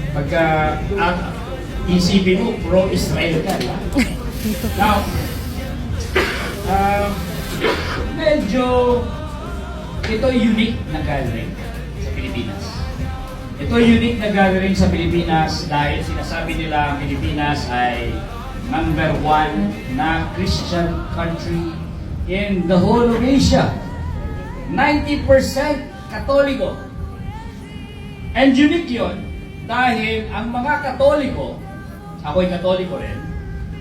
Pagka isipin mo, pro-Israel ka. Now, medyo ito unique na gathering sa Pilipinas. Ito unique na gathering sa Pilipinas dahil sinasabi nila ang Pilipinas ay number 1 na Christian country in the whole of Asia. 90% Katoliko. And unique yun dahil ang mga Katoliko, ako'y Katoliko rin,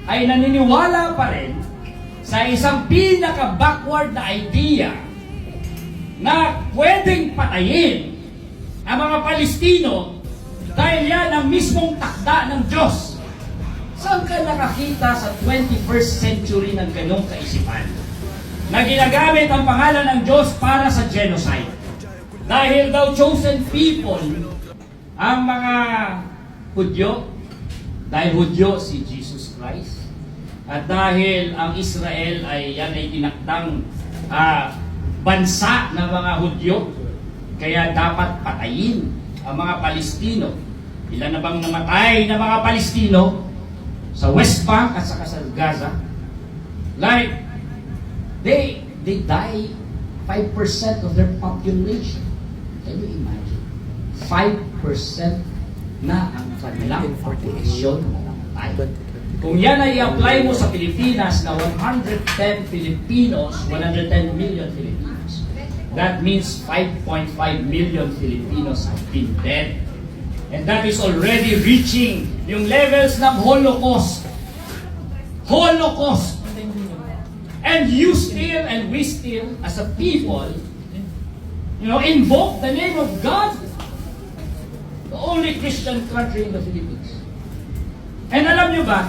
ay naniniwala pa rin sa isang pinaka-backward na idea na pwedeng patayin ang mga Palestino dahil yan ang mismong takda ng Diyos. Saan ka nakakita sa 21st century ng ganong kaisipan na ginagamit ang pangalan ng Diyos para sa genocide? Dahil daw chosen people ang mga Hudyo, dahil Hudyo si Jesus Christ, at dahil ang Israel ay yan ay tinakdang bansa ng mga Hudyo, kaya dapat patayin ang mga Palestino. Ilan na bang namatay na mga Palestino sa West Bank at saka sa Gaza? Like, they die 5% of their population. Can you imagine? 5% na ang kanilang populasyon na namatay. Kung yan ay i-apply mo sa Pilipinas na 110 Filipinos, 110 million Filipinos, that means 5.5 million Filipinos have been dead. And that is already reaching yung levels ng Holocaust. Holocaust! And you still, and we still, as a people, invoke the name of God. The only Christian country in the Philippines. And alam nyo ba,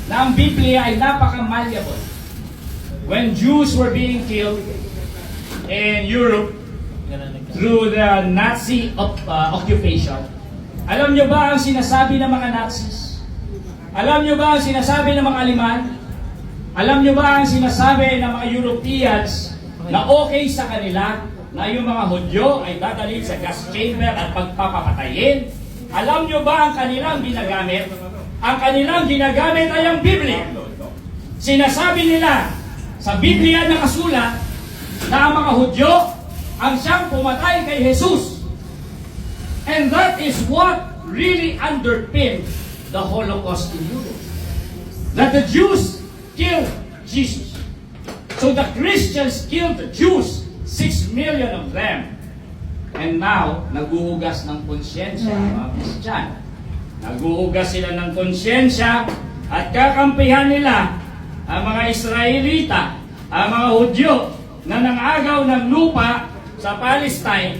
na ang Biblia ay napaka-malleable. When Jews were being killed in Europe through the Nazi occupation, alam nyo ba ang sinasabi ng mga Nazis? Alam nyo ba ang sinasabi ng mga Aleman? Alam nyo ba ang sinasabi ng mga Europeans na okay sa kanila na yung mga Hudyo ay dadalhin sa gas chamber at pagpapapatayin? Alam nyo ba ang kanilang ginagamit? Ang kanilang ginagamit ay ang Biblia. Sinasabi nila sa Biblia nakasulat na ang mga Hudyo ang siyang pumatay kay Jesus. And that is what really underpinned the Holocaust in Europe. That the Jews killed Jesus. So the Christians killed the Jews, 6 million of them. And now, naguhugas ng konsyensya ang mga Kristiyano. Naguhugas sila ng konsyensya at kakampihan nila ang mga Israelita, ang mga Hudyo na nangagaw ng lupa sa Palestine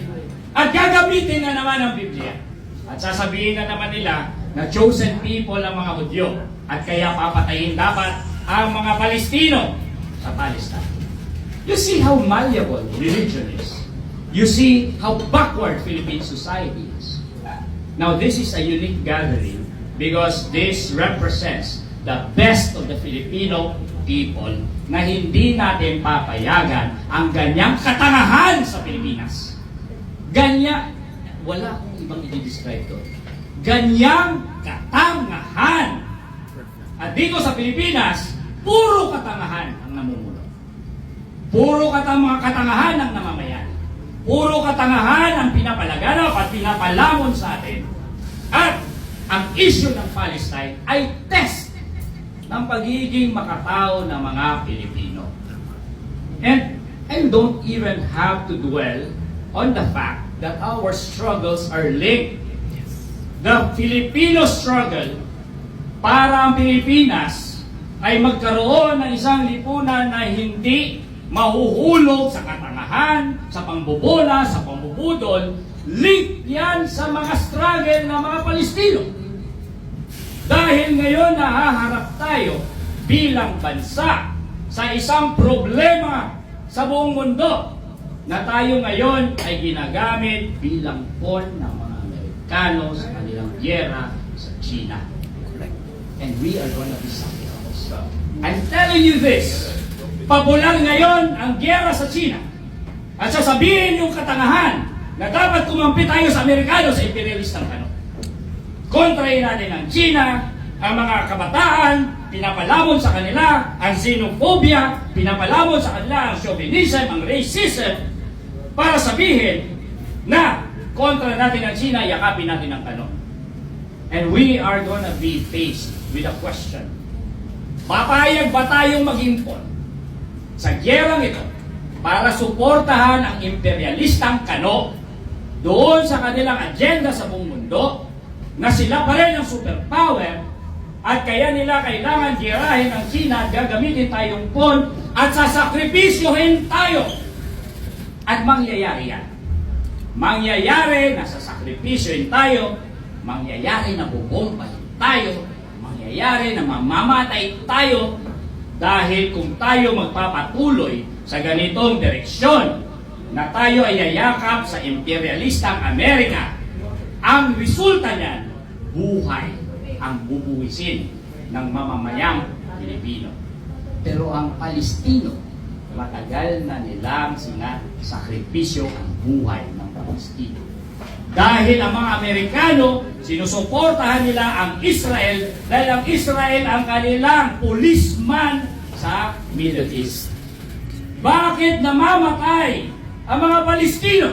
at gagamitin na naman ang Biblia. At sasabihin na naman nila na chosen people ang mga Hudyo at kaya papatayin dapat ang mga Palestino sa Palestine. You see how malleable religion is. You see how backward Philippine society is. Now, this is a unique gathering because this represents the best of the Filipino people na hindi natin papayagan ang ganyang katangahan sa Pilipinas. Wala akong ibang i-describe doon. Ganyang katangahan. At dito sa Pilipinas, puro katangahan ang namumuno. Puro mga katangahan ang namamayan. Puro katangahan ang pinapalaganap at pinapalamon sa atin. At ang issue ng Palestine ay test ng pagiging makatao ng mga Pilipino. And I don't even have to dwell on the fact that our struggles are linked. The Filipino struggle para ang Pilipinas ay magkaroon ng isang lipunan na hindi mahuhulog sa katangahan, sa pambobola, sa pambubudol, link yan sa mga struggle ng mga Palestino. Dahil ngayon nahaharap tayo bilang bansa sa isang problema sa buong mundo na tayo ngayon ay ginagamit bilang pawn ng mga Amerikano sa kanilang gyera sa China. And we are going to be sacrificed. I'm telling you this. Pabulan ngayon ang gyera sa China. At sasabihin yung katangahan na dapat kumampi tayo sa Amerikano sa imperialistang ano. Kontrahin natin ang China, ang mga kabataan, pinapalamon sa kanila ang xenophobia, pinapalamon sa kanila ang chauvinism, ang racism, para sabihin na kontra natin ang China, yakapin natin ang ano. And we are gonna be faced with a question. Papayag ba tayong mag-impon sa gyerang ito para suportahan ang imperialistang kano doon sa kanilang agenda sa buong mundo na sila pa rin ang superpower at kaya nila kailangan girahin ang China at gagamitin tayong pon at sasakripisyohin tayo. At mangyayari yan. Mangyayari na sasakripisyohin tayo, mangyayari na bubombay tayo, mangyayari na mamamatay tayo dahil kung tayo magpapatuloy sa ganitong direksyon na tayo ay yayakap sa imperialistang Amerika, ang resulta niyan, buhay ang bubuwisin ng mamamayang Pilipino. Pero ang Palestino, matagal na nilang sinasakripisyo ang buhay ng Palestino. Dahil ang mga Amerikano, sinusuportahan nila ang Israel dahil ang Israel ang kanilang policeman sa Middle East. Bakit namamatay ang mga Palestino?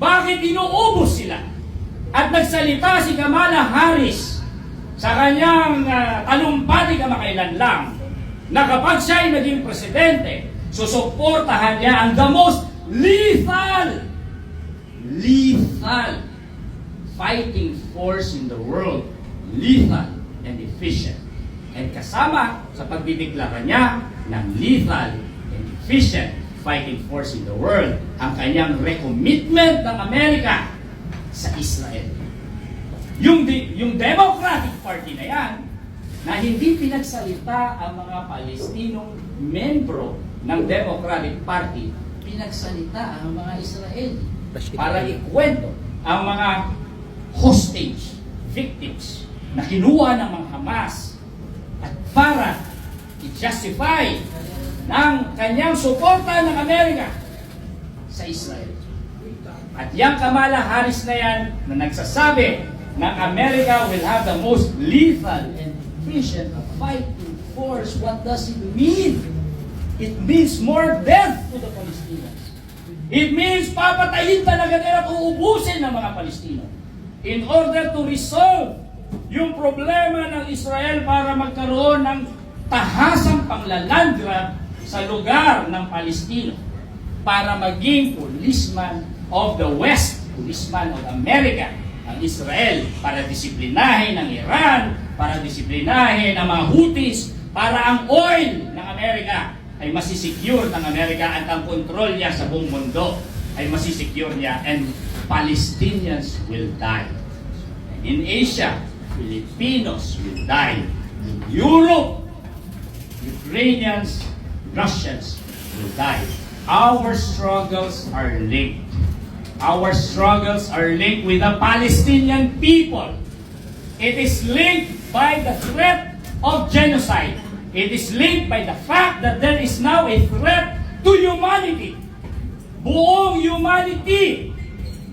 Bakit inuubos sila? At nagsalita si Kamala Harris sa kanyang talumpati kamakailan lang na kapag siya ay naging presidente, susuportahan niya ang the most lethal fighting force in the world, lethal and efficient. And kasama sa pagdideklara niya ng lethal and efficient fighting force in the world, ang kanyang recommitment ng Amerika sa Israel. Yung Democratic Party na yan, na hindi pinagsalita ang mga Palestinong membro ng Democratic Party, pinagsalita ang mga Israeli para ikwento ang mga hostage victims na kinuha ng mga Hamas at para i-justify ng kanyang suporta ng Amerika sa Israel. At yung Kamala Harris na yan na nagsasabi na America will have the most lethal and efficient fighting force, what does it mean? It means more death to the Palestinians. It means papatayin talaga nila at uubusin ng mga Palestino in order to resolve yung problema ng Israel para magkaroon ng tahasang panglalandgrab sa lugar ng Palestino para maging policeman of the West, policeman of America, ang Israel, para disiplinahin ang Iran, para disiplinahin ang mga Houthis, para ang oil ng Amerika ay masisecure ng Amerika at ang kontrol niya sa buong mundo ay masisecure niya and Palestinians will die. And in Asia, Filipinos will die. In Europe, Ukrainians, Russians will die. Our struggles are linked. Our struggles are linked with the Palestinian people. It is linked by the threat of genocide. It is linked by the fact that there is now a threat to humanity. Buong humanity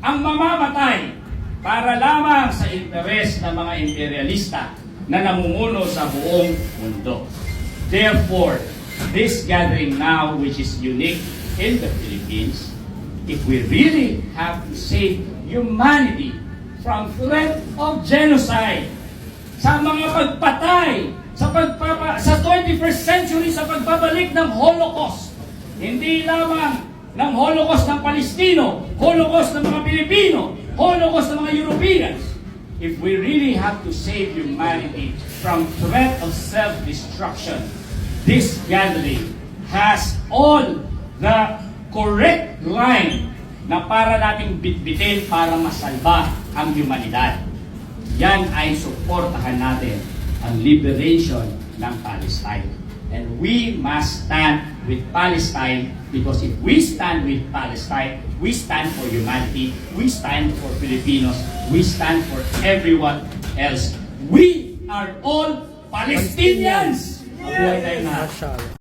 ang mamamatay para lamang sa interes ng mga imperialista na namumuno sa buong mundo. Therefore, this gathering now, which is unique in the Philippines, if we really have to save humanity from threat of genocide, sa mga pagpatay, sa 21st century, sa pagbabalik ng Holocaust, hindi lamang ng Holocaust ng Palestino, Holocaust ng mga Pilipino, Holocaust ng mga Europeans, if we really have to save humanity from threat of self-destruction, this gathering has all the correct line na para nating bitbitin para masalba ang humanidad. Yan ay suportahan natin ang liberation ng Palestine. And we must stand with Palestine because if we stand with Palestine, we stand for humanity, we stand for Filipinos, we stand for everyone else. We are all Palestinians! Mabuhay tayo na.